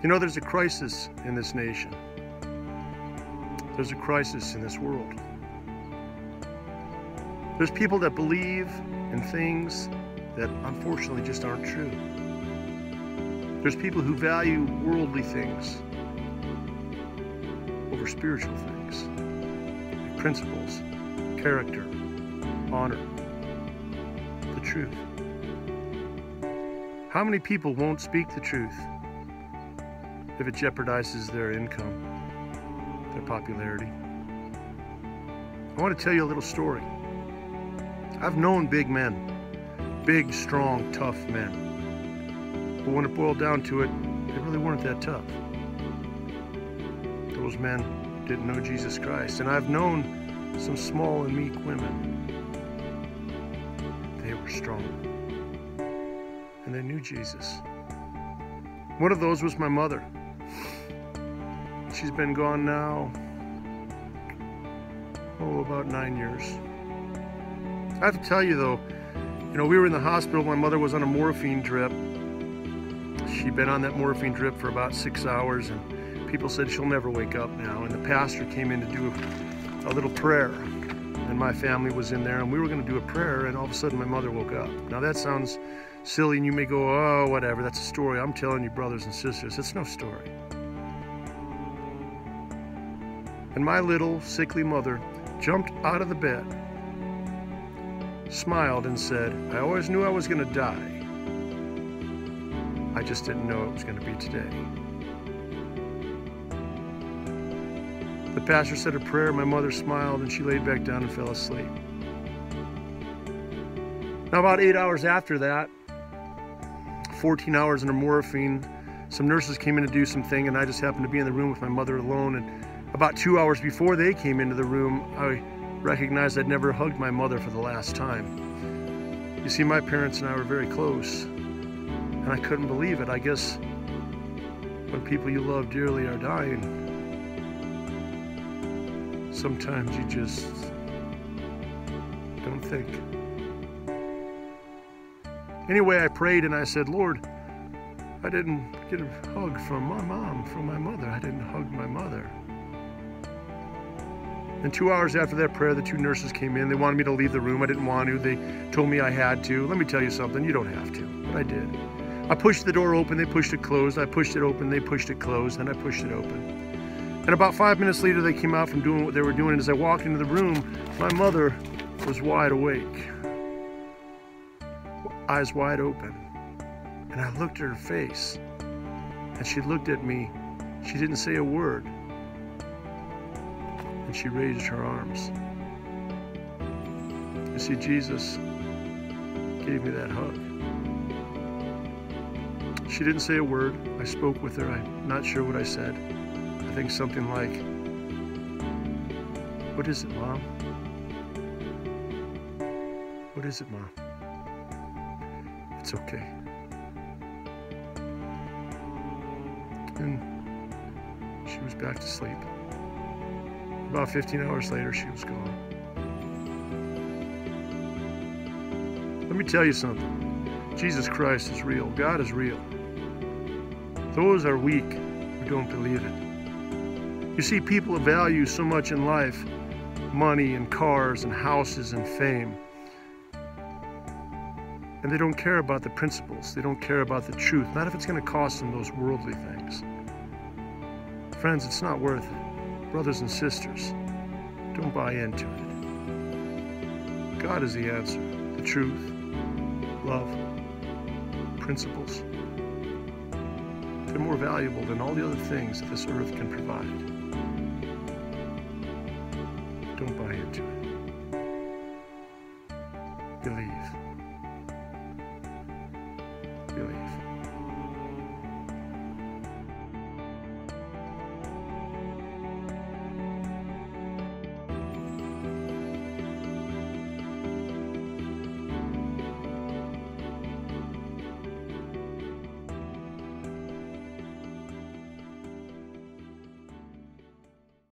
You know, there's a crisis in this nation. There's a crisis in this world. There's people that believe in things that unfortunately just aren't true. There's people who value worldly things over spiritual things, like principles, character, honor, the truth. How many people won't speak the truth if it jeopardizes their income, their popularity? I want to tell you a little story. I've known big men, big, strong, tough men. But when it boiled down to it, they really weren't that tough. Those men didn't know Jesus Christ. And I've known some small and meek women. They were strong. And they knew Jesus. One of those was my mother. She's been gone now, about 9 years. I have to tell you though, we were in the hospital. My mother was on a morphine drip. She'd been on that morphine drip for about 6 hours, and people said she'll never wake up now. And the pastor came in to do a little prayer, and my family was in there, and we were going to do a prayer, and all of a sudden my mother woke up. Now that sounds silly, and you may go, oh, whatever, that's a story. I'm telling you, brothers and sisters, it's no story. And my little sickly mother jumped out of the bed, smiled, and said, I always knew I was going to die. I just didn't know it was going to be today. The pastor said a prayer, my mother smiled, and she laid back down and fell asleep. Now about 8 hours after that, 14 hours under morphine, some nurses came in to do something, and I just happened to be in the room with my mother alone. And about 2 hours before they came into the room, I recognized I'd never hugged my mother for the last time. You see, my parents and I were very close, and I couldn't believe it. I guess when people you love dearly are dying, sometimes you just don't think. Anyway, I prayed and I said, Lord, I didn't get a hug from my mom, from my mother. I didn't hug my mother. And 2 hours after that prayer, the two nurses came in. They wanted me to leave the room. I didn't want to. They told me I had to. Let me tell you something. You don't have to. But I did. I pushed the door open. They pushed it closed. I pushed it open. They pushed it closed. Then I pushed it open. And about 5 minutes later, they came out from doing what they were doing. And as I walked into the room, my mother was wide awake, eyes wide open. And I looked at her face, and she looked at me. She didn't say a word. And she raised her arms. You see, Jesus gave me that hug. She didn't say a word. I spoke with her. I'm not sure what I said. I think something like, what is it, Mom? What is it, Mom? It's okay. And she was back to sleep. About 15 hours later, she was gone. Let me tell you something. Jesus Christ is real. God is real. Those are weak who don't believe it. You see, people value so much in life, money and cars and houses and fame. And they don't care about the principles. They don't care about the truth. Not if it's going to cost them those worldly things. Friends, it's not worth it. Brothers and sisters, don't buy into it. God is the answer. The truth, love, principles. They're more valuable than all the other things that this earth can provide. Don't buy into it. Believe.